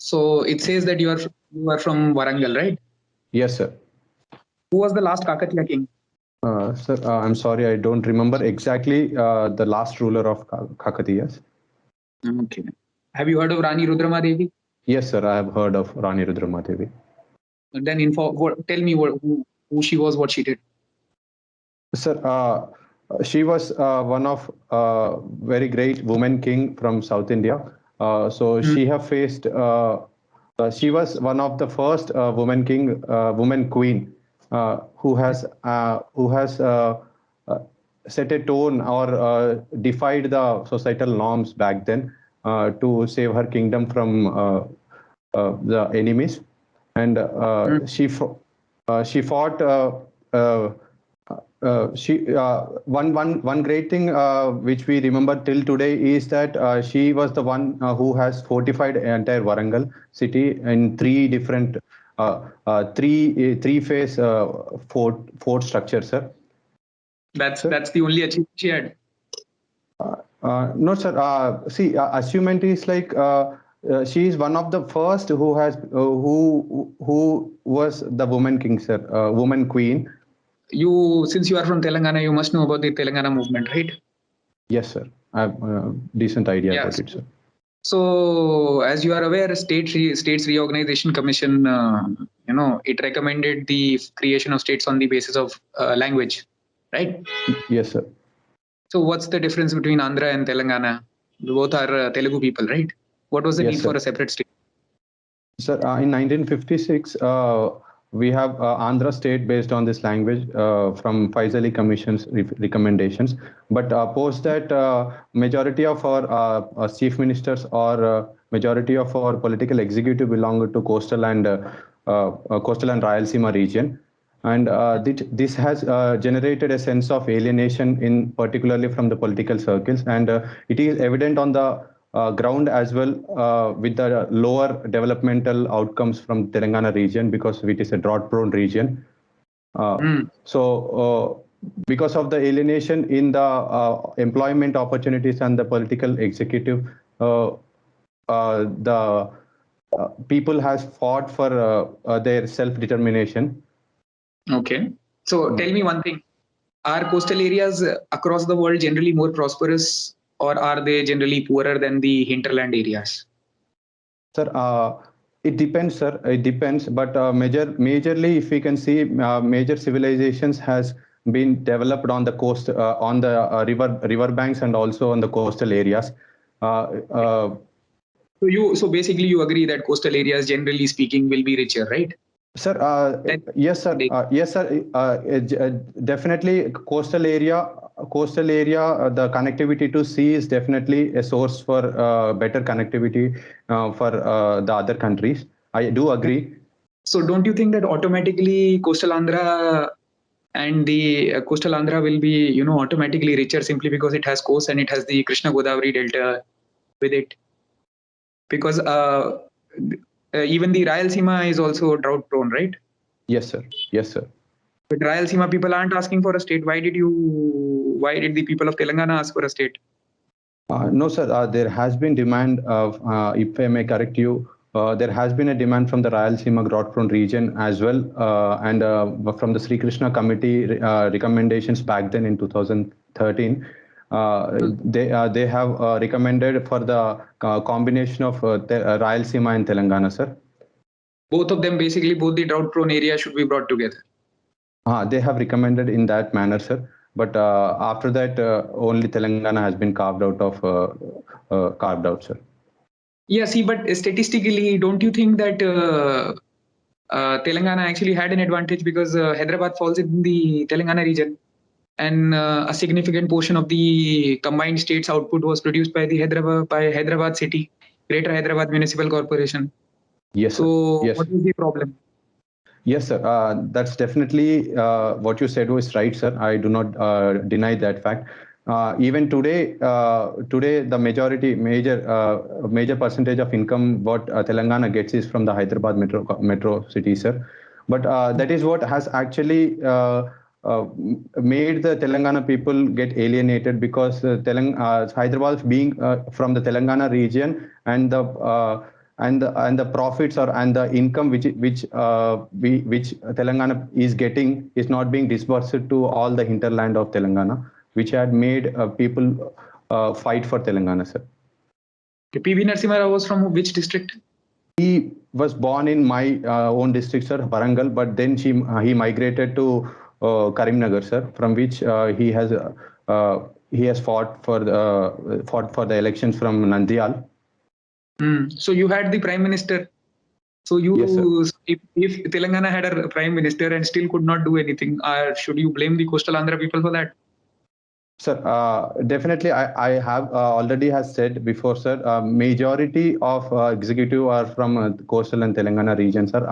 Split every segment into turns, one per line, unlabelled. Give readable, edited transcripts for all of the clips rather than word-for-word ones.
So it says that you are from Warangal, right?
Yes, sir.
Who was the last Kakatiya king?
Sir, I'm sorry, I don't remember exactly the last ruler of Kakatiyas.
Okay. Have you heard of Rani Rudramadevi?
Yes, sir, I have heard of Rani Rudramadevi.
Then tell me who she was, what she did.
Sir, she was one of very great woman king from South India. She have faced. She was one of the first woman queen who has set a tone or defied the societal norms back then to save her kingdom from the enemies, and she fought. One great thing which we remember till today is that she was the one who has fortified entire Warangal city in three different three phase fort structures, sir.
That's the only achievement she had.
No, sir. See, achievement is like she is one of the first who has who was the woman king, sir, woman queen.
Since you are from Telangana, you must know about the Telangana movement, right?
Yes, sir. I have a decent idea about it, sir.
So, as you are aware, States Reorganization Commission, it recommended the creation of states on the basis of language, right?
Yes, sir.
So, what's the difference between Andhra and Telangana? Both are Telugu people, right? What was the need for a separate state?
Sir, in 1956, we have Andhra state based on this language from Faisali Commission's recommendations. But post that, majority of our chief ministers or majority of our political executive belong to coastal and Rayalaseema region. And this has generated a sense of alienation in particularly from the political circles. And it is evident on the ground as well with the lower developmental outcomes from Telangana region because it is a drought-prone region. So because of the alienation in the employment opportunities and the political executive, the people has fought for their self-determination.
Okay. So tell me one thing. Are coastal areas across the world generally more prosperous, or are they generally poorer than the hinterland areas?
Sir, it depends, sir. It depends. But majorly, if we can see, major civilizations has been developed on the coast, on the river banks, and also on the coastal areas.
So basically, you agree that coastal areas, generally speaking, will be richer, right?
Sir, yes, sir. Yes, sir. Definitely, coastal area, the connectivity to sea is definitely a source for better connectivity for the other countries. I do agree.
So, don't you think that automatically coastal Andhra and the coastal Andhra will be, automatically richer simply because it has coast and it has the Krishna Godavari Delta with it? Because even the Rayalaseema is also drought prone, right?
Yes, sir. Yes, sir.
But Rayalaseema people aren't asking for a state. Why did the people of Telangana ask for a state?
No, sir. There has been demand of, if I may correct you, there has been a demand from the Rayalaseema drought-prone region as well, and from the Sri Krishna Committee recommendations back then in 2013. They have recommended for the combination of Rayalaseema and Telangana, sir.
Both of them, basically, both the drought-prone areas should be brought together.
They have recommended in that manner, sir. But after that, only Telangana has been carved out, sir. Yeah,
see, but statistically, don't you think that Telangana actually had an advantage because Hyderabad falls in the Telangana region, and a significant portion of the combined states output was produced by Hyderabad city, Greater Hyderabad Municipal Corporation.
Yes, sir.
So
Yes.
What is the problem?
Yes, sir. That's definitely what you said was right, sir. I do not deny that fact. Even today, the major percentage of income what Telangana gets is from the Hyderabad metro city, sir. But that is what has actually made the Telangana people get alienated because Hyderabad being from the Telangana region and and the profits and the income which Telangana is getting is not being disbursed to all the hinterland of Telangana, which had made people fight for Telangana, sir.
PV Narasimha Rao was from which district?
He was born in my own district, sir, Warangal, but then he migrated to Karimnagar, sir, from which he has fought for the elections from Nandyal.
So you had the prime minister. So
Yes,
if Telangana had a prime minister and still could not do anything, should you blame the coastal Andhra people for that?
Sir, definitely, I have already has said before, sir. Majority of executive are from coastal and Telangana region, sir.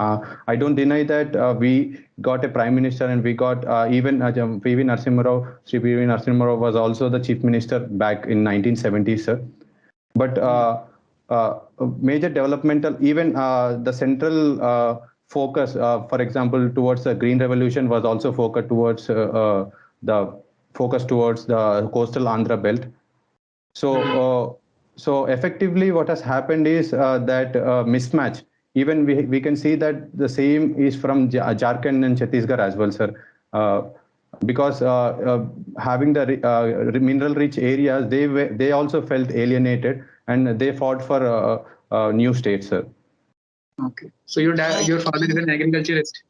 I don't deny that we got a prime minister and we got even PV Narasimha Rao. Sri PV Narasimha Rao was also the chief minister back in 1970s, sir. But major developmental, even the central focus, for example, towards the green revolution was also focused towards the coastal Andhra belt. So effectively, what has happened is that mismatch. Even we can see that the same is from Jharkhand and Chhattisgarh as well, sir. Because having the mineral-rich areas, they also felt alienated and they fought for new states, sir.
Okay. So your father is an agriculturist.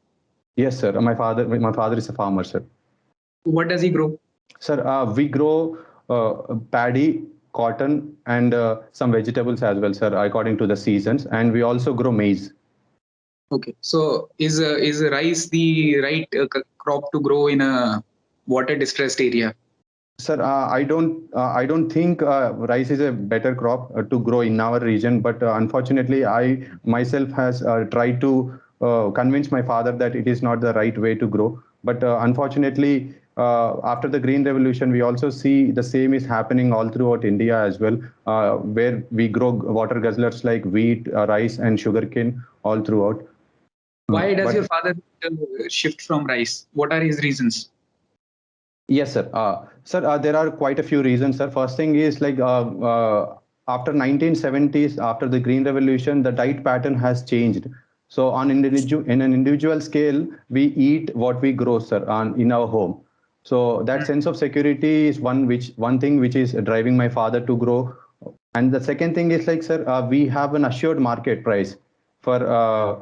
Yes, sir. My father is a farmer, sir.
What does he grow?
Sir, we grow paddy, cotton, and some vegetables as well, sir, according to the seasons. And we also grow maize.
Okay. So is rice the right crop to grow in a water distressed area?
Sir, I don't think rice is a better crop to grow in our region. But unfortunately, I myself has tried to convince my father that it is not the right way to grow. But unfortunately, after the Green Revolution, we also see the same is happening all throughout India as well, where we grow water guzzlers like wheat, rice, and sugarcane all throughout.
Why does
But
your father shift from rice? What are his reasons?
yes, sir. Sir, there are quite a few reasons, sir. First thing is like after 1970s, after the Green Revolution, the diet pattern has changed. So in an individual scale, we eat what we grow, sir, in our home. So that sense of security is one thing which is driving my father to grow. And the second thing is like, sir, we have an assured market price for uh,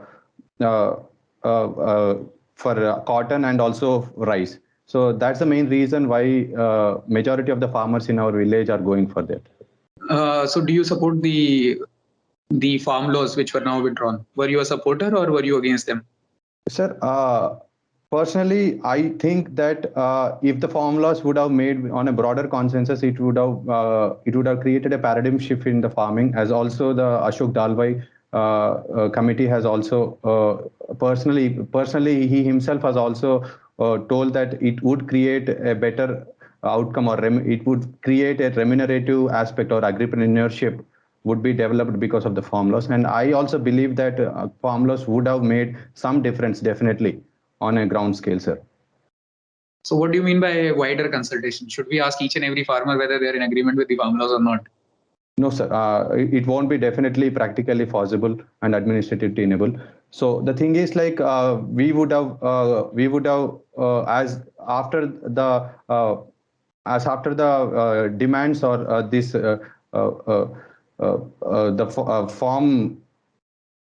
cotton and also rice. So that's the main reason why majority of the farmers in our village are going for that.
So do you support the farm laws which were now withdrawn? Were you a supporter or were you against them?
Sir, personally, I think that if the farm laws would have made on a broader consensus, it would have created a paradigm shift in the farming. As also the Ashok Dalwai committee has also personally he himself has also told that it would create a better outcome, or it would create a remunerative aspect, or agripreneurship would be developed because of the farm laws. And I also believe that farm laws would have made some difference definitely on a ground scale, sir.
So what do you mean by wider consultation? Should we ask each and every farmer whether they are in agreement with the farm laws or not?
No, sir. It won't be definitely practically possible and administratively tenable. So the thing is, like we would have as after the demands or this form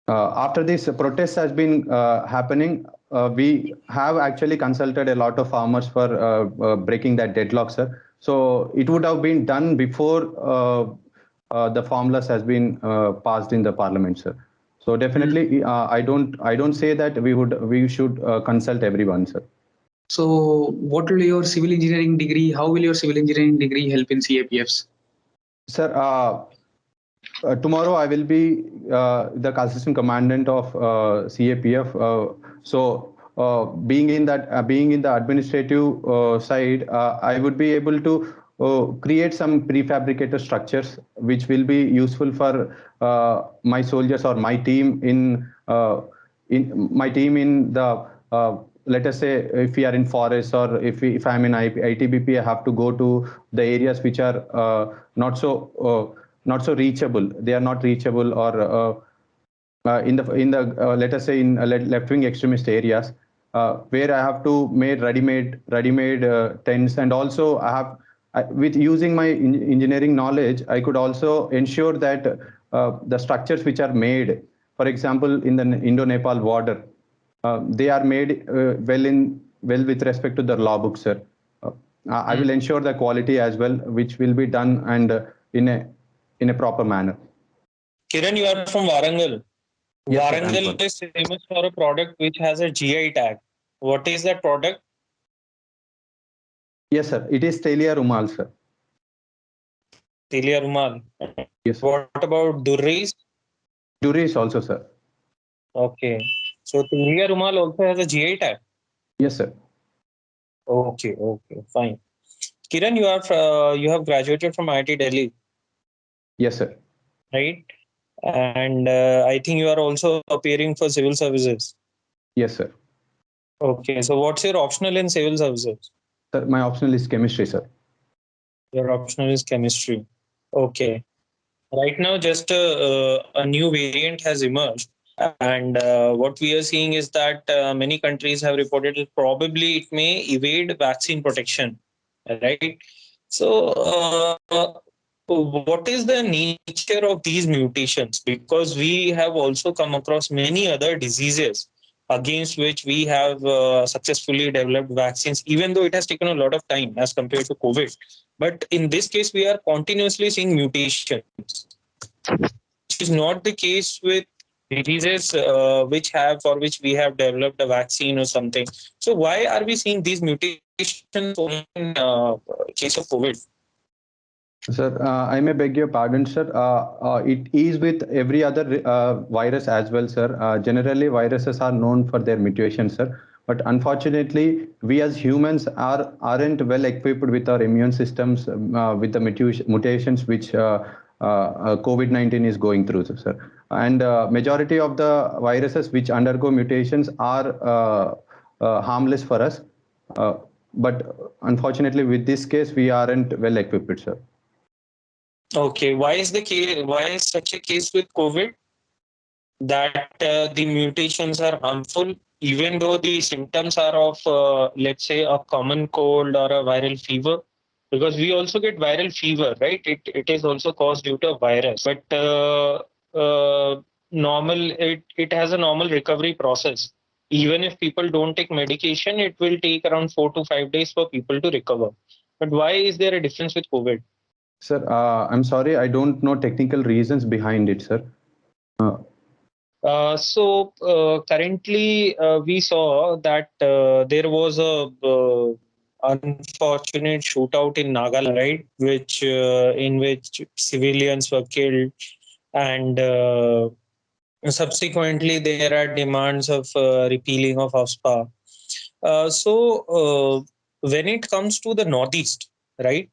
after this protest has been happening, we have actually consulted a lot of farmers for breaking that deadlock, sir. So it would have been done before the formulas has been passed in the parliament, sir. So definitely, I don't say that we should consult everyone, sir.
So what will your civil engineering degree? How will your civil engineering degree help in CAPFs?
Sir, tomorrow I will be the assistant commandant of CAPF. Being in the administrative side, I would be able to create some prefabricated structures which will be useful for my soldiers or my team in the let us say if we are in forest, or if I'm in ITBP, I have to go to the areas which are not so reachable. They are not reachable, or in the let us say in left-wing extremist areas, where I have to make ready-made tents, and also with using my engineering knowledge, I could also ensure that the structures which are made, for example, in the Indo-Nepal border, they are made well with respect to the law book, sir. I will ensure the quality as well, which will be done and in a proper manner.
Kiran, you are from Warangal.
Yes, sir,
Warangal is famous for a product which has a GI tag. What is that product?
Yes, sir. It is Telia Rumal, sir.
Telia Rumal.
Yes, sir.
What about Durris?
Duris also, sir.
Okay. So Telia Rumal also has a GI tag.
Yes, sir.
Okay, fine. Kiran, you have graduated from IIT Delhi,
Yes, sir.
right? And I think you are also appearing for civil services.
Yes, sir.
Okay, so what's your optional in civil services?
Sir, my optional is chemistry, sir.
Your optional is chemistry. Okay. Right now, just a new variant has emerged. And what we are seeing is that many countries have reported that probably it may evade vaccine protection, right? So, what is the nature of these mutations? Because we have also come across many other diseases against which we have successfully developed vaccines, even though it has taken a lot of time as compared to COVID. But in this case, we are continuously seeing mutations, which is not the case with diseases for which we have developed a vaccine or something. So why are we seeing these mutations in case of COVID?
Sir, I may beg your pardon, sir. It is with every other virus as well, sir. Generally, viruses are known for their mutations, sir. But unfortunately, we as humans aren't well equipped with our immune systems with the mutations which COVID-19 is going through, sir. And majority of the viruses which undergo mutations are harmless for us. But unfortunately, with this case, we aren't well equipped, sir.
Okay, why is the case? Why is such a case with COVID that the mutations are harmful, even though the symptoms are of, let's say, a common cold or a viral fever? Because we also get viral fever, right? It is also caused due to a virus, but it has a normal recovery process. Even if people don't take medication, it will take around 4 to 5 days for people to recover. But why is there a difference with COVID?
Sir, I'm sorry, I don't know technical reasons behind it, sir.
Currently, we saw that there was a unfortunate shootout in Nagaland, right? In which civilians were killed, and subsequently there are demands of repealing of AFSPA. When it comes to the Northeast, right?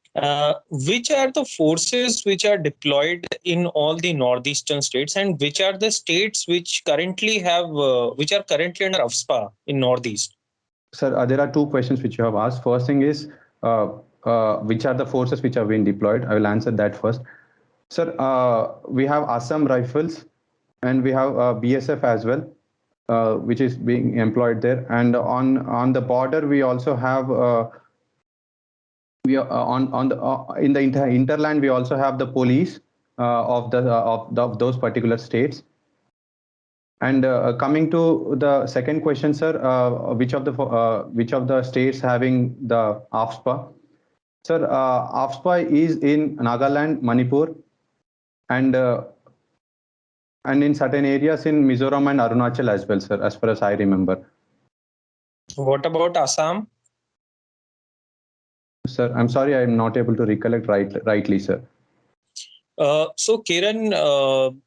Which are the forces which are deployed in all the northeastern states, and which are the states which are currently under AFSPA in Northeast?
Sir, there are two questions which you have asked. First thing is, which are the forces which have been deployed? I will answer that first. Sir, we have Assam Rifles and we have BSF as well, which is being employed there. And on the border, we also have in the interland, we also have the police of those particular states. And coming to the second question, sir, which of the states having the AFSPA? Sir, AFSPA is in Nagaland, Manipur, and in certain areas in Mizoram and Arunachal as well, sir, as far as I remember.
What about Assam?
Sir, I'm sorry, I'm not able to recollect rightly, sir.
So, Kiran,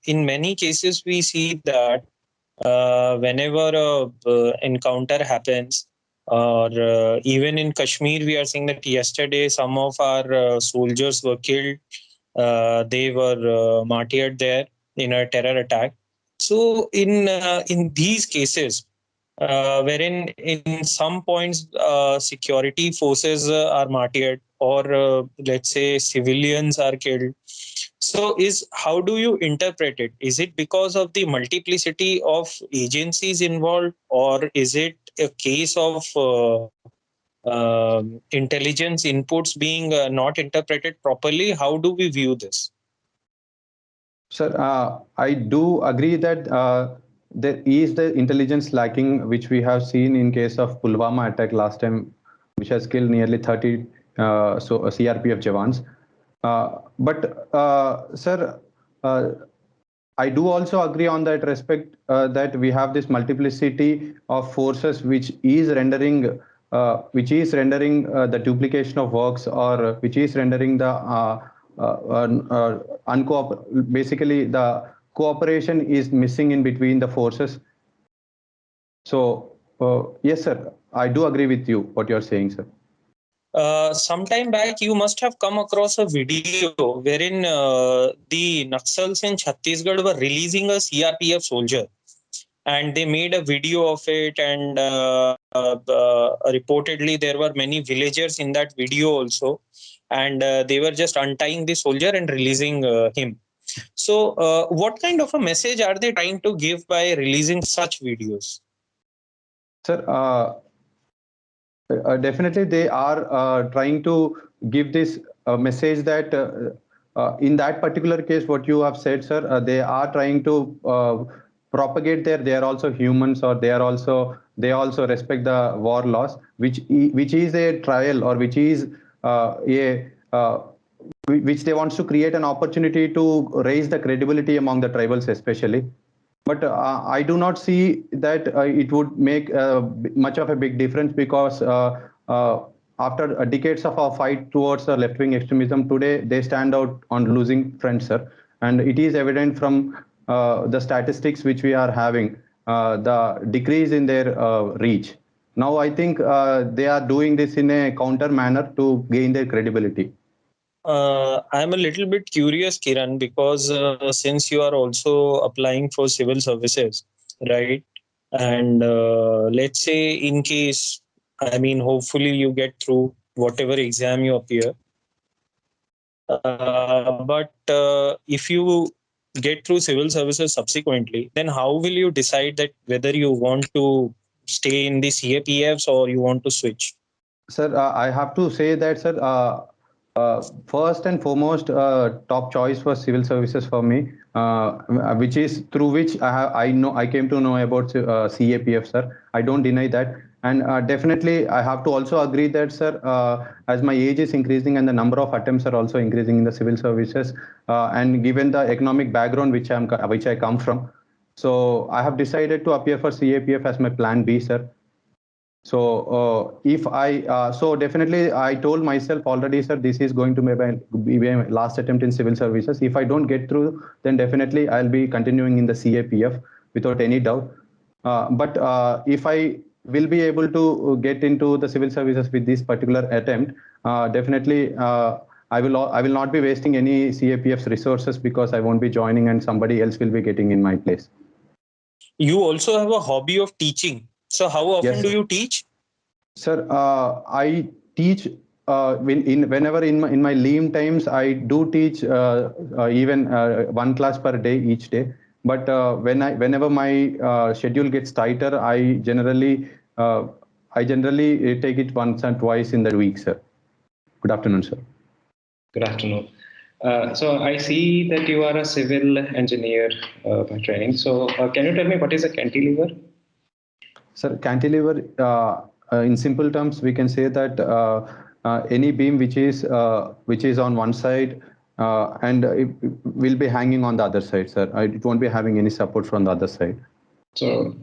in many cases, we see that whenever a encounter happens, or even in Kashmir, we are seeing that yesterday some of our soldiers were killed. They were martyred there in a terror attack. So, in these cases, wherein in some points security forces are martyred, or let's say civilians are killed. So how do you interpret it? Is it because of the multiplicity of agencies involved, or is it a case of intelligence inputs being not interpreted properly? How do we view this?
Sir, I do agree that there is the intelligence lacking, which we have seen in case of Pulwama attack last time, which has killed nearly 30 CRPF Jawans. Sir, I do also agree on that respect that we have this multiplicity of forces which is rendering the duplication of works, or which is rendering the basically the cooperation is missing in between the forces. So yes, sir, I do agree with you what you're saying, sir.
Sometime back, you must have come across a video wherein the Naxals in Chhattisgarh were releasing a CRPF soldier, and they made a video of it, and reportedly there were many villagers in that video also, and they were just untying the soldier and releasing him. So what kind of a message are they trying to give by releasing such videos?
Sir, definitely they are trying to give this message that in that particular case, what you have said, sir, they are trying to propagate they are also humans, or they also respect the war laws, which is a trial, or which is which they want to create an opportunity to raise the credibility among the tribals especially. But I do not see that it would make much of a big difference, because after decades of our fight towards left-wing extremism, today they stand out on losing front, sir. And it is evident from the statistics which we are having, the decrease in their reach. Now I think they are doing this in a counter manner to gain their credibility.
I'm a little bit curious, Kiran, because since you are also applying for civil services, right? And let's say in case, I mean, hopefully you get through whatever exam you appear. But if you get through civil services subsequently, then how will you decide that whether you want to stay in the CAPFs or you want to switch?
Sir, I have to say that, sir, first and foremost, top choice was civil services for me, which is through which I came to know about CAPF, sir. I don't deny that. And definitely, I have to also agree that, sir, as my age is increasing and the number of attempts are also increasing in the civil services, and given the economic background which I come from, so I have decided to appear for CAPF as my plan B, sir. So so definitely I told myself already, sir, this is going to be my last attempt in civil services. If I don't get through, then definitely I'll be continuing in the CAPF without any doubt. But if I will be able to get into the civil services with this particular attempt, definitely I will not be wasting any CAPF's resources, because I won't be joining and somebody else will be getting in my place.
You also have a hobby of teaching. So how often do you teach?
Sir, I teach whenever in my leave times. I do teach even one class per day each day. But whenever my schedule gets tighter, I generally take it once and twice in the week, sir. Good afternoon, sir.
Good afternoon. So I see that you are a civil engineer by training. So can you tell me what is a cantilever?
Sir, cantilever, in simple terms, we can say that any beam which is on one side and it will be hanging on the other side, sir. It won't be having any support from the other side.
So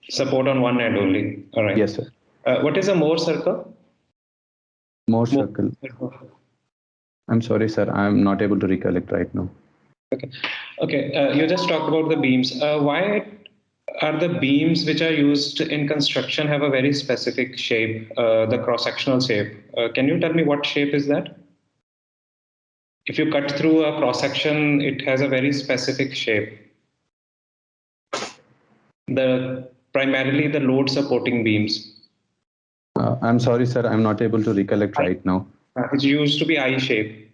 support on one end only. All right.
Yes, sir.
What is a Mohr circle?
Mohr circle. I'm sorry, sir. I'm not able to recollect right now.
Okay. Okay. You just talked about the beams. Why are the beams which are used in construction have a very specific shape, the cross-sectional shape? Can you tell me what shape is that? If you cut through a cross-section, it has a very specific shape. The primarily the load supporting beams?
I'm sorry, sir. I'm not able to recollect right now.
It used to be I shape.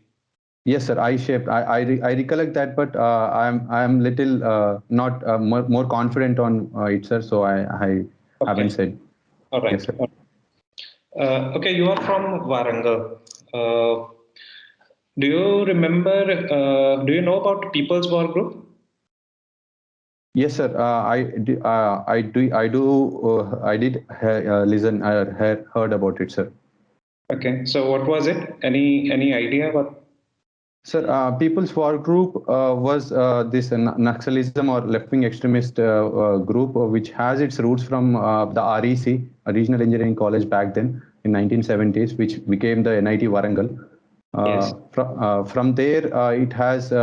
Yes, sir. I-shaped. I recollect that, but I'm little not more confident on it, sir. So I haven't said.
All right.
Yes, sir.
Okay, you are from Warangal. Do you remember? Do you know about People's War Group?
Yes, sir. I did listen. Heard about it, sir.
Okay, so what was it? Any idea what?
Sir, People's War Group was this Naxalism or left-wing extremist group, which has its roots from the REC, a Regional Engineering College back then in 1970s, which became the NIT Warangal.
Yes.
From there, it has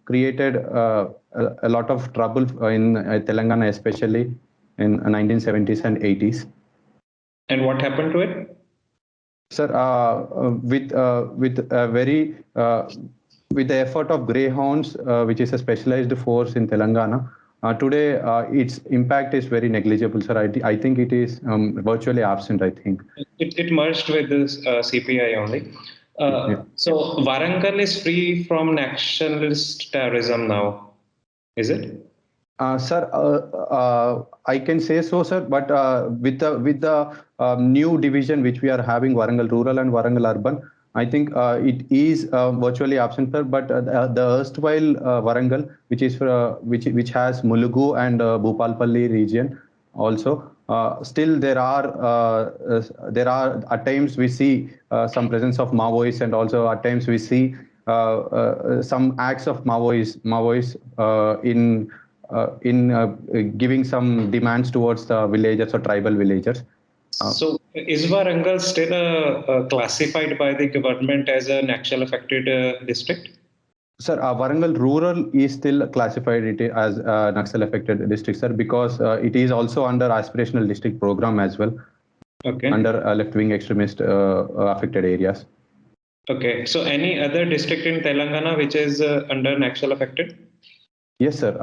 created a lot of trouble in Telangana, especially in 1970s and 80s.
And what happened to it?
Sir, with a very with the effort of Greyhounds, which is a specialized force in Telangana, today its impact is very negligible, sir. I think it is virtually absent, I think.
It merged with this CPI only.
Yeah.
So Warangal is free from nationalist terrorism now, is it?
Sir, I can say so, sir. But with the new division which we are having, Warangal Rural and Warangal Urban, I think it is virtually absent, sir. But the erstwhile Warangal, which is which has Mulugu and Bhupalpalli region, also still there are at times we see some presence of Maoists, and also at times we see some acts of Maoists in giving some demands towards the villagers or tribal villagers.
So is Warangal still classified by the government as a Naxal affected district?
Sir, Warangal Rural is still classified it as a Naxal affected district, sir, because it is also under aspirational district program as well.
Okay.
Under left-wing extremist affected areas.
Okay. So any other district in Telangana which is under Naxal affected?
Yes, sir.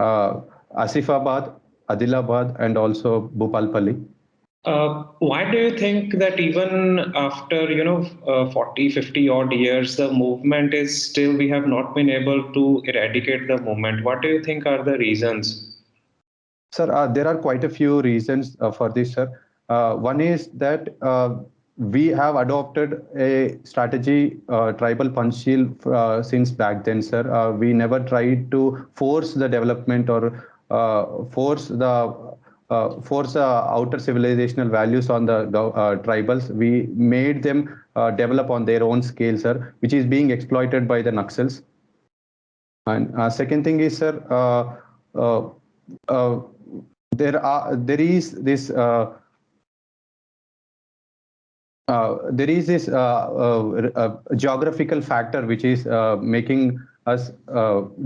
Asifabad, Adilabad, and also Bhupalpalli.
Why do you think that even after 40, 50 odd years, the movement is still, we have not been able to eradicate the movement? What do you think are the reasons?
Sir, there are quite a few reasons for this, sir. One is that we have adopted a strategy, tribal punchil, since back then, sir. We never tried to force the development or force the outer civilizational values on the tribals. We made them develop on their own scale, sir, which is being exploited by the Naxals. And second thing is, sir, there is this geographical factor which is making us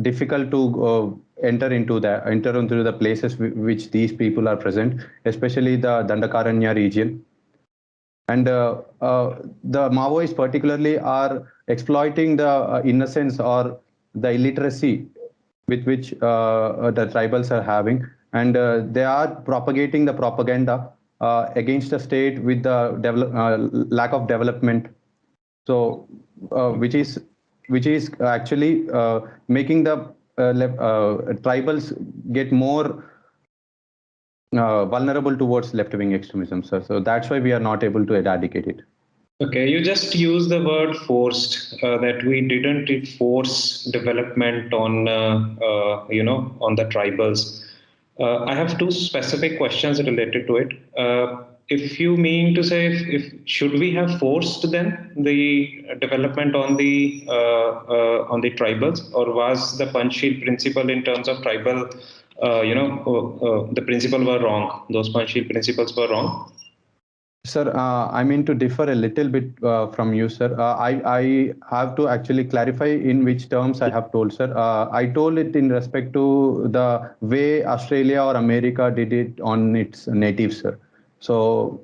difficult to enter into the places which these people are present, especially the Dandakaranya region. And the Maoists particularly are exploiting the innocence or the illiteracy with which the tribals are having, and they are propagating the propaganda against the state with the lack of development. So, which is actually making the tribals get more vulnerable towards left-wing extremism, sir. So that's why we are not able to eradicate it.
Okay, you just use the word forced, that we didn't force development on, on the tribals. I have two specific questions related to it. If you mean to say, if should we have forced then the development on the tribals, or was the Panchsheel principle in terms of tribal, the principle were wrong? Those Panchsheel principles were wrong.
Sir, I mean to differ a little bit from you, sir. I have to actually clarify in which terms I have told, sir. I told it in respect to the way Australia or America did it on its natives, sir. So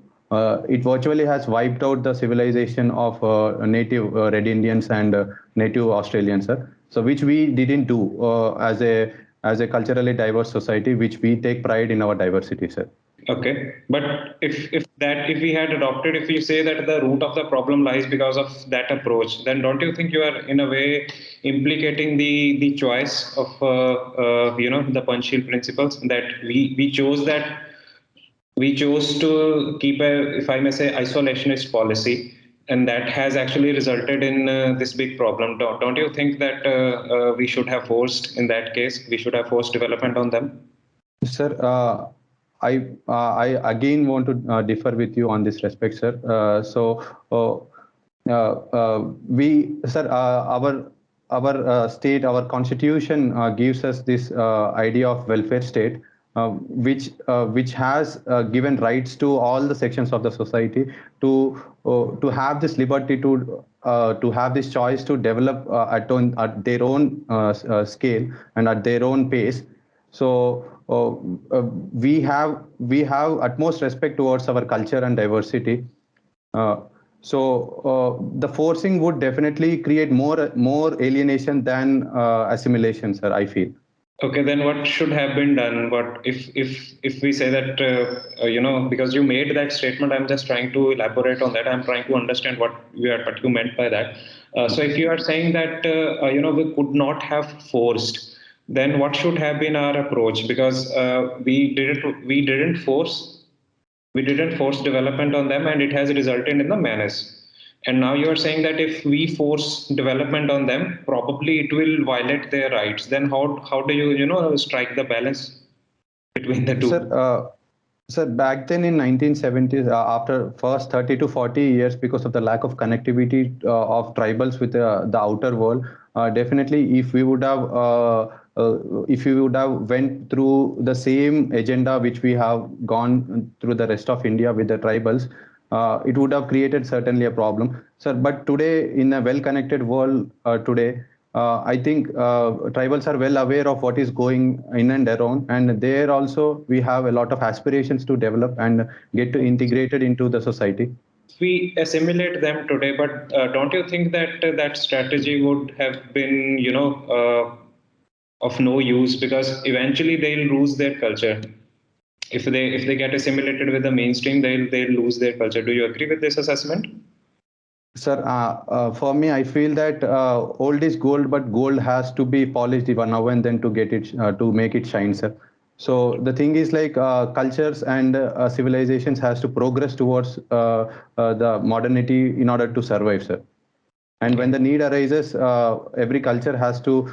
it virtually has wiped out the civilization of native Red Indians and native Australians, sir. So which we didn't do as a culturally diverse society, which we take pride in our diversity, sir.
Okay, but if we had adopted, if you say that the root of the problem lies because of that approach, then don't you think you are in a way implicating the choice of the Panchsheel principles, that we chose to keep a, if I may say, isolationist policy, and that has actually resulted in this big problem. Don't you think that we should have forced, in that case, we should have forced development on them?
Sir, I again want to differ with you on this respect, sir. Our state, our constitution gives us this idea of welfare state, which has given rights to all the sections of the society to have this liberty to have this choice to develop at their own scale and at their own pace. So we have utmost respect towards our culture and diversity. The forcing would definitely create more alienation than assimilation, sir, I feel.
Okay, then what should have been done? What if we say that because you made that statement, I'm just trying to elaborate on that. I'm trying to understand what you meant by that. So if you are saying that we could not have forced, then what should have been our approach? Because we didn't force development on them, and it has resulted in the menace. And now you are saying that if we force development on them, probably it will violate their rights. Then how do you strike the balance between the two?
Sir, back then in 1970s, after first 30 to 40 years, because of the lack of connectivity of tribals with the outer world, definitely if we would have went through the same agenda which we have gone through the rest of India with the tribals, it would have created certainly a problem, sir. But today, in a well-connected world today, I think tribals are well aware of what is going in and around, and there also we have a lot of aspirations to develop and get to integrated into the society.
We assimilate them today, but don't you think that that strategy would have been, of no use, because eventually they'll lose their culture. If they get assimilated with the mainstream, they'll lose their culture. Do you agree with this assessment?
Sir, for me, I feel that old is gold, but gold has to be polished even now and then to get it to make it shine, sir. So the thing is, like, cultures and civilizations has to progress towards the modernity in order to survive, sir. And when the need arises, every culture has to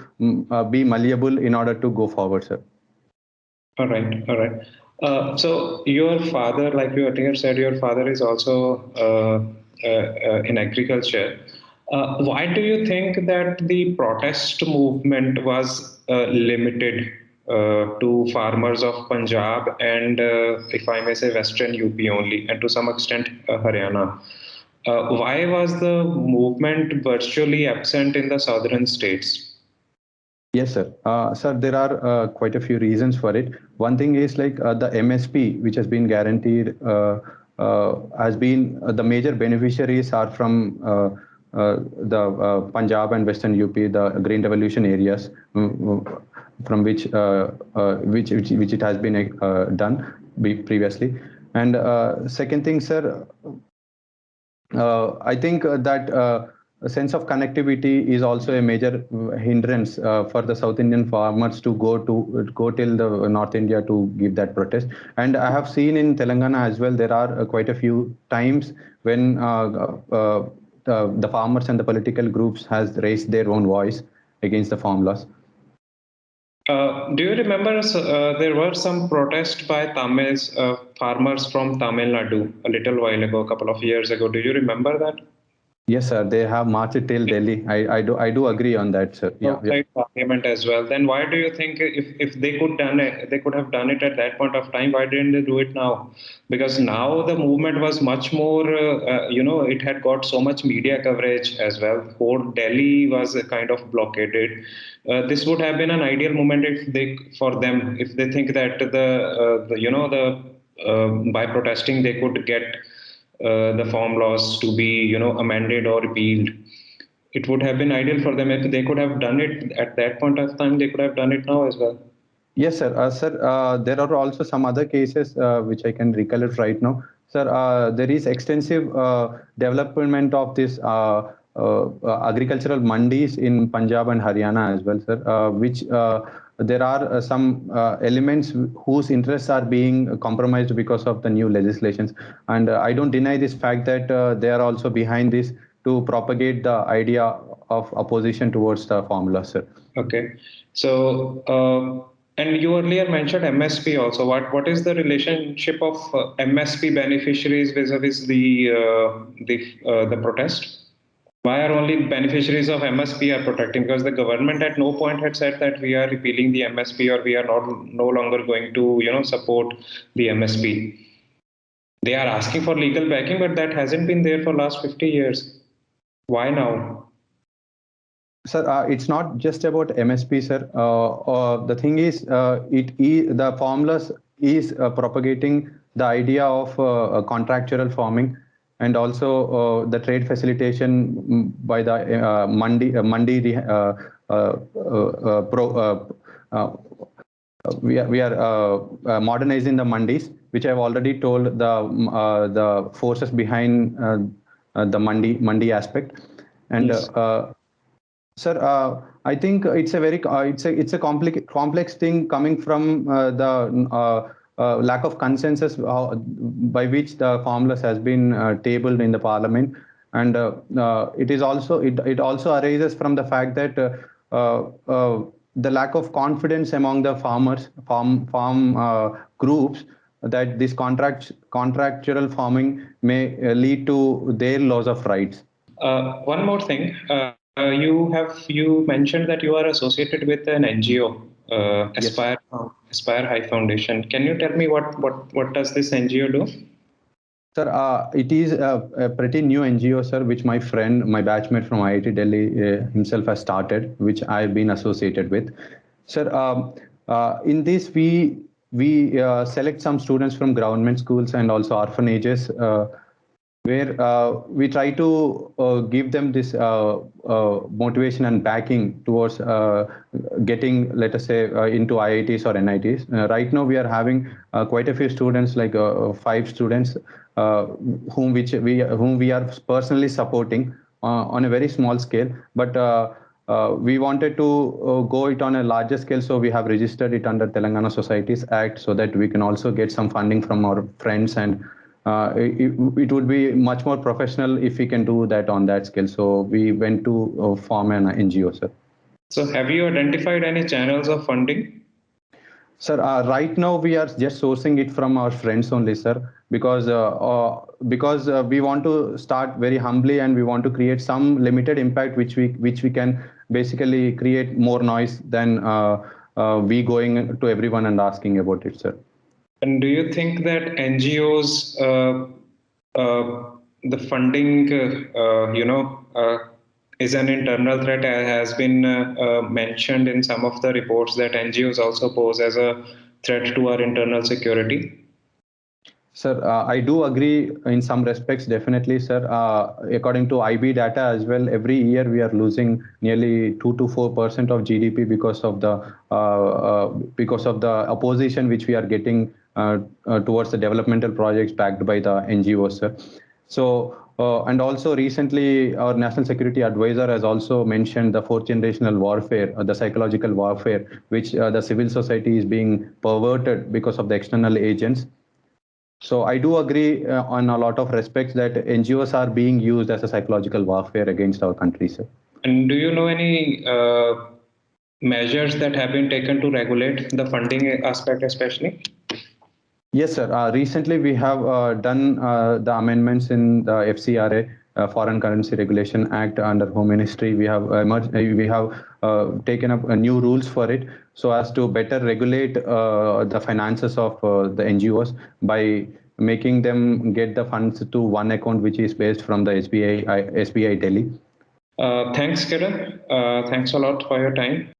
be malleable in order to go forward, sir.
All right. So your father, like you earlier said, your father is also in agriculture. Why do you think that the protest movement was limited to farmers of Punjab and, if I may say, Western UP only, and to some extent Haryana? Why was the movement virtually absent in the southern states?
Yes, sir. Sir, there are quite a few reasons for it. One thing is like the MSP, which has been guaranteed, has been the major beneficiaries are from the Punjab and Western UP, the Green Revolution areas, from which it has been done previously. And second thing, sir, I think that a sense of connectivity is also a major hindrance for the South Indian farmers to go till the North India to give that protest. And I have seen in Telangana as well, there are quite a few times when the farmers and the political groups has raised their own voice against the farm laws.
Do you remember there were some protests by Tamils, farmers from Tamil Nadu a little while ago, a couple of years ago? Do you remember that?
Yes, sir. They have marched till Delhi. I do agree on that, sir.
Outside parliament as well. Then why do you think if they could have done it at that point of time? Why didn't they do it now? Because now the movement was much more. It had got so much media coverage as well. Port Delhi was kind of blockaded. This would have been an ideal moment if they think that by protesting they could get the farm laws to be amended or repealed. It would have been ideal for them if they could have done it at that point of time. They could have done it now as well.
Yes, sir. Sir, there are also some other cases which I can recollect right now. Sir, there is extensive development of this agricultural mandis in Punjab and Haryana as well, sir, which there are some elements whose interests are being compromised because of the new legislations. And I don't deny this fact that they are also behind this to propagate the idea of opposition towards the formula, sir.
Okay. So, and you earlier mentioned MSP also. What is the relationship of MSP beneficiaries vis-a-vis the protest? Why are only beneficiaries of MSP are protecting? Because the government at no point had said that we are repealing the MSP or we are no longer going to support the MSP. They are asking for legal backing, but that hasn't been there for last 50 years. Why now?
Sir, it's not just about MSP, sir. The thing is, the formulas is propagating the idea of contractual farming and also the trade facilitation by the we are modernizing the mandis, which I've already told the forces behind the mandi aspect, and.
Yes.
Sir, I think it's a very it's a complex thing coming from the lack of consensus by which the formulas has been tabled in the parliament, and it also arises from the fact that the lack of confidence among the farm groups that this contractual farming may lead to their loss of rights.
One more thing. You mentioned that you are associated with an NGO, Aspire High Foundation. Can you tell me what does this NGO do?
Sir, it is a pretty new NGO, sir, which my friend, my batchmate from IIT Delhi himself has started, which I've been associated with. Sir, in this we select some students from government schools and also orphanages, where we try to give them this motivation and backing towards getting, let us say, into IITs or NITs. Right now, we are having quite a few students, like 5 students, whom we are personally supporting on a very small scale. But we wanted to go it on a larger scale, so we have registered it under Telangana Societies Act, so that we can also get some funding from our friends, and it would be much more professional if we can do that on that scale. So we went to form an NGO, sir.
So have you identified any channels of funding?
Sir, right now we are just sourcing it from our friends only, sir, because we want to start very humbly and we want to create some limited impact, which we can basically create more noise than we going to everyone and asking about it, sir.
And do you think that NGOs, the funding, is an internal threat? Has been mentioned in some of the reports that NGOs also pose as a threat to our internal security?
Sir, I do agree in some respects, definitely, sir. According to IB data as well, every year we are losing nearly 2 to 4% of GDP because of the opposition which we are getting towards the developmental projects backed by the NGOs, sir. So, and also recently, our National Security Advisor has also mentioned the 4th generational warfare, the psychological warfare, which the civil society is being perverted because of the external agents. So I do agree on a lot of respects that NGOs are being used as a psychological warfare against our country, sir.
And do you know any measures that have been taken to regulate the funding aspect especially?
Yes, sir. Recently, we have done the amendments in the FCRA, Foreign Currency Regulation Act under Home Ministry. We have taken up new rules for it, so as to better regulate the finances of the NGOs by making them get the funds to one account, which is based from the SBI Delhi.
Thanks, Kiran. Thanks a lot for your time.